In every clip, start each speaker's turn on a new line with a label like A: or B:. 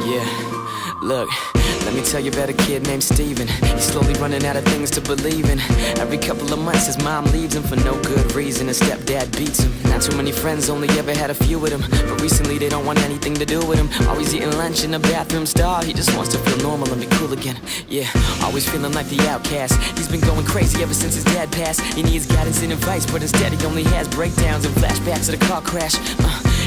A: Yeah, look, let me tell you about a kid named Steven. He's slowly running out of things to believe in. Every couple of months his mom leaves him for no good reason. His stepdad beats him. Not too many friends, only ever had a few with him. But recently they don't want anything to do with him. Always eating lunch in a bathroom stall. He just wants to feel normal and be cool again. Yeah, always feeling like the outcast. He's been going crazy ever since his dad passed. He needs guidance and advice, but instead he only has breakdowns and flashbacks of the car crash.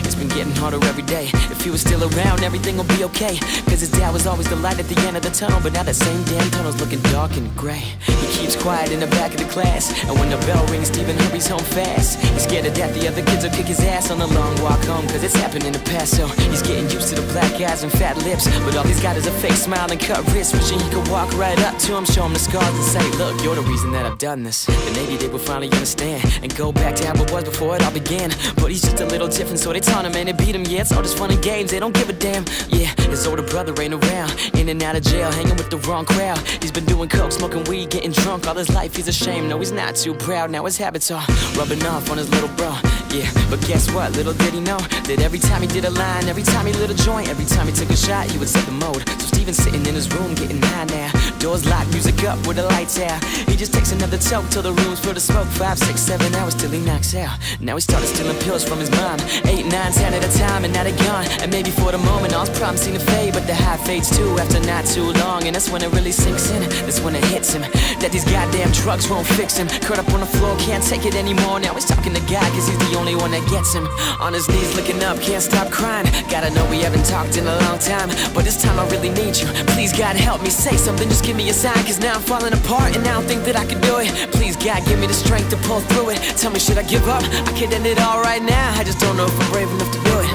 A: It's been getting harder every day. If he was still around, everything will be okay. Cause his dad was always the light at the end of the tunnel. But now that same damn tunnel's looking dark and gray. He keeps quiet in the back of the class, and when the bell rings, Steven hurries home fast. He's scared of that the other kids will kick his ass on the long walk home. Cause it's happened in the past, so he's getting used to the black eyes and fat lips. But all he's got is a fake smile and cut wrists. Wishing he could walk right up to him, show him the scars and say, look, you're the reason that I've done this. And maybe they will finally understand and go back to how it was before it all began. But he's just a little different, so they taunt him and they beat him. Yeah, it's all just fun and games, they don't give a damn. Yeah, his older brother ain't around, in and out of jail, hanging with the wrong crowd. He's been doing coke, smoking weed, getting drunk all his life. He's ashamed, no he's not too proud. Now his habits are rubbing off on his little bro. Yeah, but guess what, little did he know that every time he did a line, every time he lit a joint, every time he took a shot, he would set the mode. So Steven's sitting in his room getting high now. Doors locked, music up with the lights out. He just takes another toke till the room's full of smoke. 5, 6, 7 hours till he knocks out. Now he started stealing pills from his mom. 8, 9, 10 at a time, and now they're gone. And maybe for the moment all his problems seem to fade, but the high fades too after not too long. And that's when it really sinks in, that's when it hits him, that these goddamn drugs won't fix him. Caught up on the floor, can't take it anymore. Now he's talking to God, cause he's the only one that gets him. On his knees looking up, can't stop crying. Gotta know we haven't talked in a long time, but this time I really need you. Please God help me, say something, just give me a sign. Cause now I'm falling apart and I don't think that I can do it. Please God give me the strength to pull through it. Tell me, should I give up? I could end it all right now, I just don't know if I'm brave enough to do it.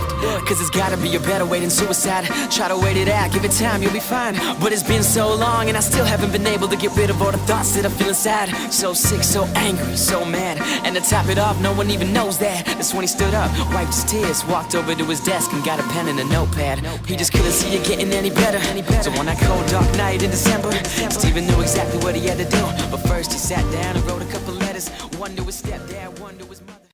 A: Cause there's gotta be a better way than suicide. Try to wait it out, give it time, you'll be fine. But it's been so long and I still haven't been able to get rid of all the thoughts that I feel inside. So sick, so angry, so mad. And to top it off, no one even knows that. That's when he stood up, wiped his tears, walked over to his desk and got a pen and a notepad. He just couldn't see it getting any better. So on that cold dark night in December, Steven knew exactly what he had to do. But first he sat down and wrote a couple letters. One to his stepdad, one to his mother.